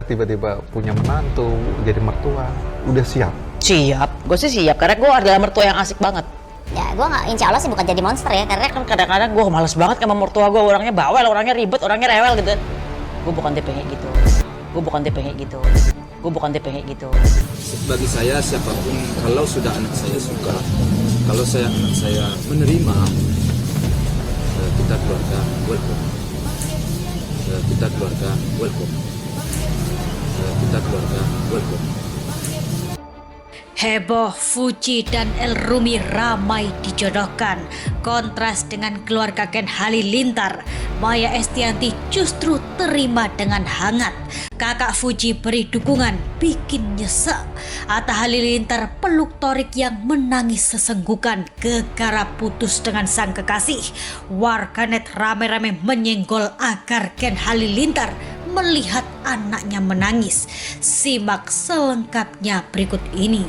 Tiba-tiba punya menantu, jadi mertua, udah siap? Siap, gue sih siap karena gue adalah mertua yang asik banget. Ya gue nggak, insya Allah sih bukan jadi monster ya, karena Kan kadang-kadang gue males banget sama mertua gue, orangnya bawel, orangnya ribet, orangnya rewel gitu. Gue bukan tipe kayak gitu. Gue bukan tipe kayak gitu. Gue bukan tipe kayak gitu. Bagi saya siapapun, kalau sudah anak saya suka, kalau anak saya menerima, kita keluarga welcome. Kita keluarga welcome. Kita keluarga welcome. Heboh, Fuji dan El Rumi ramai dijodohkan. Kontras dengan keluarga Ken Halilintar, Maya Estianty justru terima dengan hangat. Kakak Fuji beri dukungan, bikin nyesek. Atta Halilintar peluk Thorik yang menangis sesenggukan gegara putus dengan sang kekasih. Warganet rame-rame menyenggol agar Ken Halilintar melihat anaknya menangis. Simak selengkapnya berikut ini.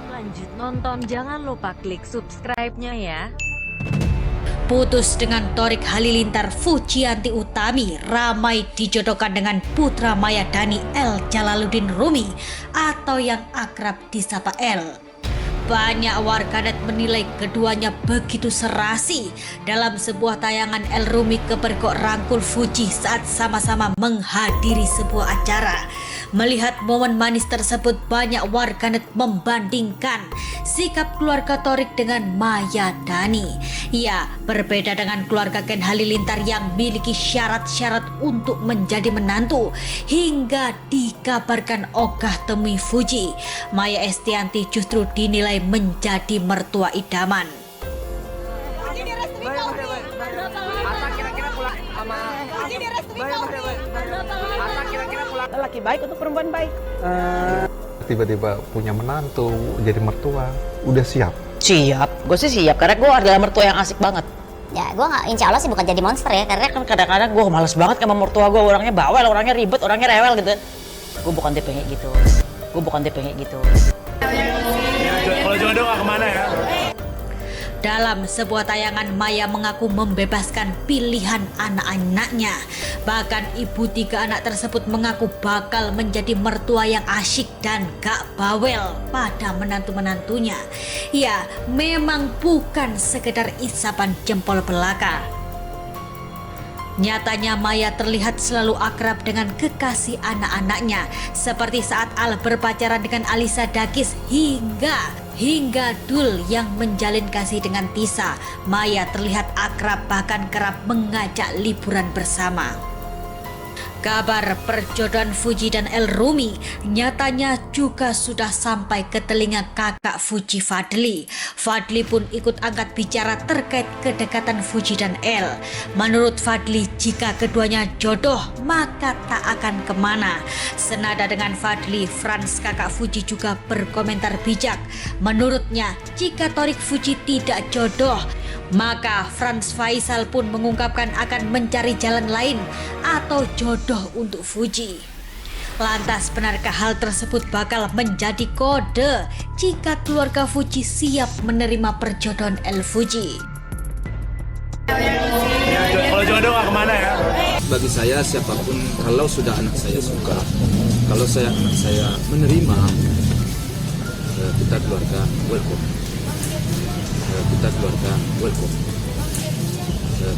Lanjut nonton, jangan lupa klik subscribe-nya ya. Putus dengan Thorik Halilintar, Fujianti Utami ramai dijodohkan dengan putra Maya Dhani El Jalaluddin Rumi atau yang akrab disapa El. Banyak warganet menilai keduanya begitu serasi dalam sebuah tayangan El Rumi kepergok rangkul Fuji saat sama-sama menghadiri sebuah acara. Melihat momen manis tersebut, banyak warganet membandingkan sikap keluarga Thorik dengan Maya Dhani. Ya, berbeda dengan keluarga Ken Halilintar yang memiliki syarat-syarat untuk menjadi menantu hingga dikabarkan ogah temui Fuji. Maya Estianty justru dinilai menjadi mertua idaman. Laki baik untuk perempuan baik. Tiba-tiba punya menantu, jadi mertua, udah siap? Siap, gue sih siap karena gue adalah mertua yang asik banget. ya gue nggak, insya Allah sih bukan jadi monster ya, karena Kan kadang-kadang gue males banget sama mertua gue, orangnya bawel, orangnya ribet, orangnya rewel gitu. Gue bukan tipe kayak gitu. Gue bukan tipe kayak gitu. Kalau jodoh nggak kemana ya? Dalam sebuah tayangan, Maya mengaku membebaskan pilihan anak-anaknya. Bahkan ibu tiga anak tersebut mengaku bakal menjadi mertua yang asyik dan gak bawel pada menantu-menantunya. Ya, memang bukan sekedar isapan jempol belaka. Nyatanya Maya terlihat selalu akrab dengan kekasih anak-anaknya, seperti saat Al berpacaran dengan Alisa Dakis hingga Dul yang menjalin kasih dengan Tisa. Maya terlihat akrab, bahkan kerap mengajak liburan bersama. Kabar perjodohan Fuji dan El Rumi nyatanya juga sudah sampai ke telinga kakak Fuji, Fadly. Fadly pun ikut angkat bicara terkait kedekatan Fuji dan El. Menurut Fadly, jika keduanya jodoh maka tak akan kemana. Senada dengan Fadly, Franz kakak Fuji juga berkomentar bijak. Menurutnya, jika Thorik Fuji tidak jodoh, maka Franz Faisal pun mengungkapkan akan mencari jalan lain atau jodoh untuk Fuji. Lantas benarkah hal tersebut bakal menjadi kode jika keluarga Fuji siap menerima perjodohan El Fuji? Kalau jodoh nggak kemana ya? Bagi saya siapapun, kalau sudah anak saya suka, kalau anak saya menerima, kita keluarga welcome. Kita keluarga welcome.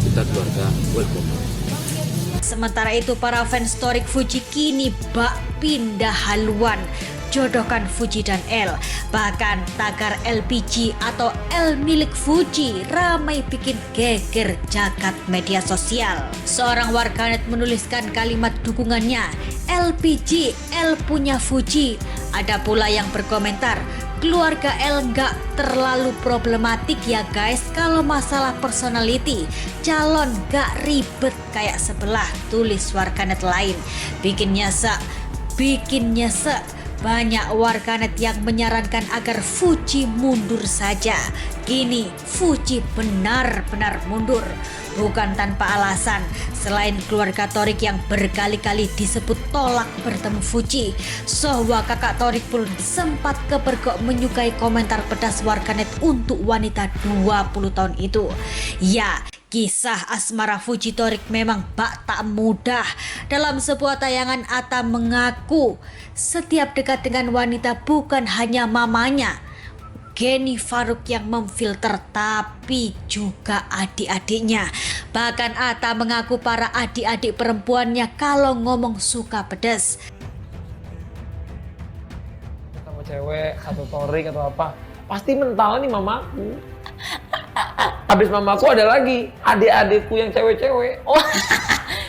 Kita keluarga welcome. Sementara itu, para fans Thorik Fuji kini bak pindah haluan jodohkan Fuji dan El. Bahkan tagar LPG atau El milik Fuji ramai bikin geger jagat media sosial. Seorang warganet menuliskan kalimat dukungannya, LPG, El punya Fuji. Ada pula yang berkomentar, keluarga El nggak terlalu problematik ya guys, kalau masalah personality calon nggak ribet kayak sebelah, tulis warganet lain. Bikin nyesek. Banyak warganet yang menyarankan agar Fuji mundur saja. Kini Fuji benar-benar mundur, bukan tanpa alasan. Selain keluarga Thorik yang berkali-kali disebut tolak bertemu Fuji, Sohwa kakak Thorik pun sempat kepergok menyukai komentar pedas warganet untuk wanita 20 tahun itu. Ya, Kisah asmara Fuji Torik memang bak tak mudah. Dalam sebuah tayangan Atta mengaku setiap dekat dengan wanita bukan hanya mamanya, Geni Faruk yang memfilter, tapi juga adik-adiknya. Bahkan Atta mengaku para adik-adik perempuannya kalau ngomong suka pedas. Sama cewek atau Torik atau apa, pasti mental nih mamaku. Habis mamaku ada lagi adik-adikku yang cewek-cewek.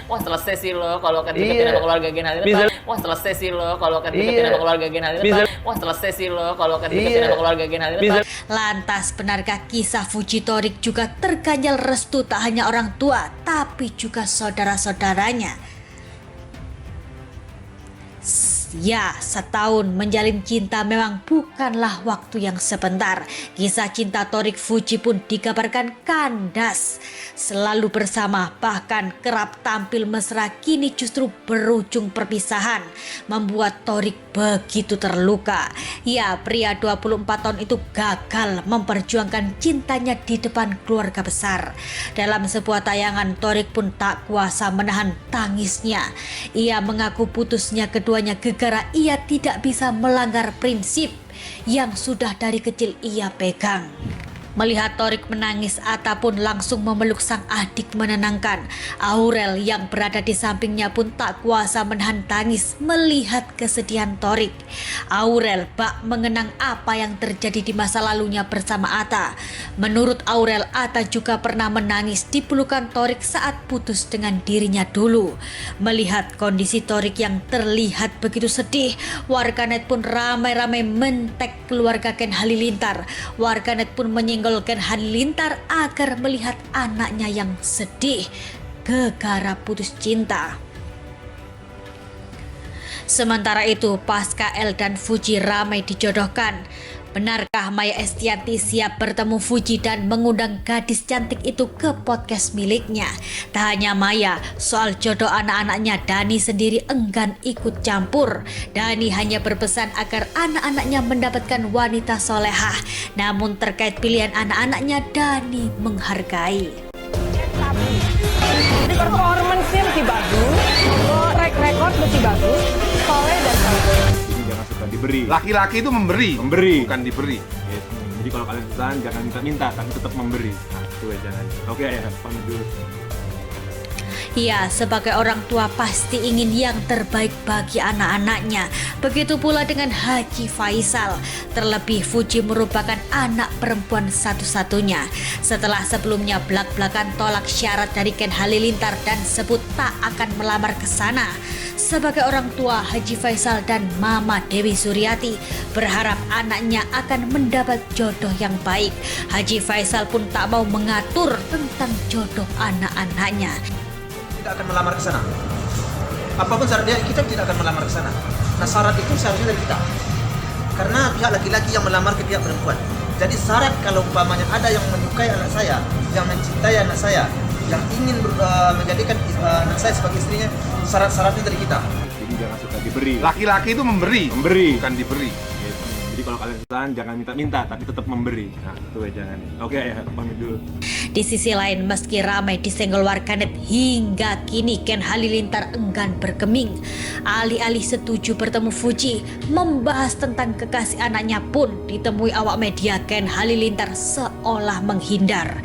Wah selesai sih lo kalau kan deketin Iya. sama keluarga Gen Halil. Bisa. Wah selesai sih lo kalau kan deketin Iya. sama keluarga Gen Halil. Bisa. Wah selesai sih lo kalau kan deketin Iya. sama keluarga Gen Halil. Bisa. Lantas benarkah kisah Fuji Torik juga terganjal restu tak hanya orang tua tapi juga saudara-saudaranya? Ya, setahun menjalin cinta memang bukanlah waktu yang sebentar. Kisah cinta Torik Fuji pun dikabarkan kandas. Selalu bersama, bahkan kerap tampil mesra, kini justru berujung perpisahan. Membuat Torik begitu terluka. Ya, pria 24 tahun itu gagal memperjuangkan cintanya di depan keluarga besar. Dalam sebuah tayangan, Torik pun tak kuasa menahan tangisnya. Ia mengaku putusnya keduanya gara ia tidak bisa melanggar prinsip yang sudah dari kecil ia pegang. Melihat Torik menangis, Atta pun langsung memeluk sang adik menenangkan. Aurel yang berada di sampingnya pun tak kuasa menahan tangis melihat kesedihan Torik. Aurel bak mengenang apa yang terjadi di masa lalunya bersama Atta. Menurut Aurel, Atta juga pernah menangis di pelukan Torik saat putus dengan dirinya dulu. Melihat kondisi Torik yang terlihat begitu sedih, warganet pun ramai-ramai mentek keluarga Ken Halilintar. Warganet pun menyenggol Ken Halilintar agar melihat anaknya yang sedih gara putus cinta. Sementara itu, pasca El dan Fuji ramai dijodohkan. Benarkah Maya Estianty siap bertemu Fuji dan mengundang gadis cantik itu ke podcast miliknya? Tak hanya Maya, soal jodoh anak-anaknya, Dhani sendiri enggan ikut campur. Dhani hanya berpesan agar anak-anaknya mendapatkan wanita solehah. Namun terkait pilihan anak-anaknya, Dhani menghargai. Performance-nya masih bagus, track record masih bagus, soleh dan bagus. Jadi jangan suka diberi. Laki-laki itu memberi, bukan diberi. Gitu. Jadi kalau kalian pesan jangan minta-minta, tapi tetap memberi. Nah, itu ya jangan. Oke ya, pamit dulu. Ya, sebagai orang tua pasti ingin yang terbaik bagi anak-anaknya. Begitu pula dengan Haji Faisal. Terlebih Fuji merupakan anak perempuan satu-satunya. Setelah sebelumnya belak-belakan tolak syarat dari Ken Halilintar dan sebut tak akan melamar ke sana. Sebagai orang tua, Haji Faisal dan Mama Dewi Suryati berharap anaknya akan mendapat jodoh yang baik. Haji Faisal pun tak mau mengatur tentang jodoh anak-anaknya. Tidak akan melamar ke sana. Apapun syarat dia, kita tidak akan melamar ke sana. Nah, syarat itu seharusnya dari kita. Karena pihak laki-laki yang melamar ke pihak perempuan. Jadi syarat kalau umpamanya ada yang menyukai anak saya, yang mencintai anak saya, yang ingin menjadikan anak saya sebagai istrinya, syarat-syaratnya dari kita. Jadi jangan suka diberi. Laki-laki itu memberi, bukan diberi. Gitu. Jadi kalau kalian pesan jangan minta-minta, tapi tetap memberi. Nah, itu ya jangan. Oke ya, pamit dulu. Di sisi lain, meski ramai disenggol warganet hingga kini Ken Halilintar enggan bergeming. Alih-alih setuju bertemu Fuji, membahas tentang kekasih anaknya pun ditemui awak media, Ken Halilintar seolah menghindar.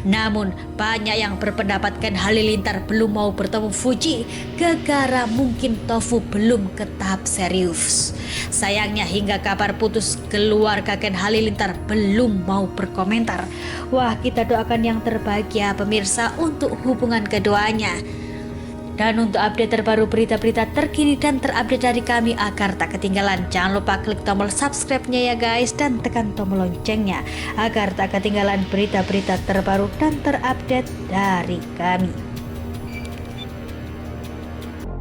Namun banyak yang berpendapat Ken Halilintar belum mau bertemu Fuji gara mungkin Tofu belum ke tahap serius. Sayangnya hingga kabar putus, keluarga Ken Halilintar belum mau berkomentar. Wah, kita doakan yang terbaik ya pemirsa untuk hubungan keduanya. Dan untuk update terbaru berita-berita terkini dan terupdate dari kami agar tak ketinggalan, jangan lupa klik tombol subscribe-nya ya guys, dan tekan tombol loncengnya agar tak ketinggalan berita-berita terbaru dan terupdate dari kami.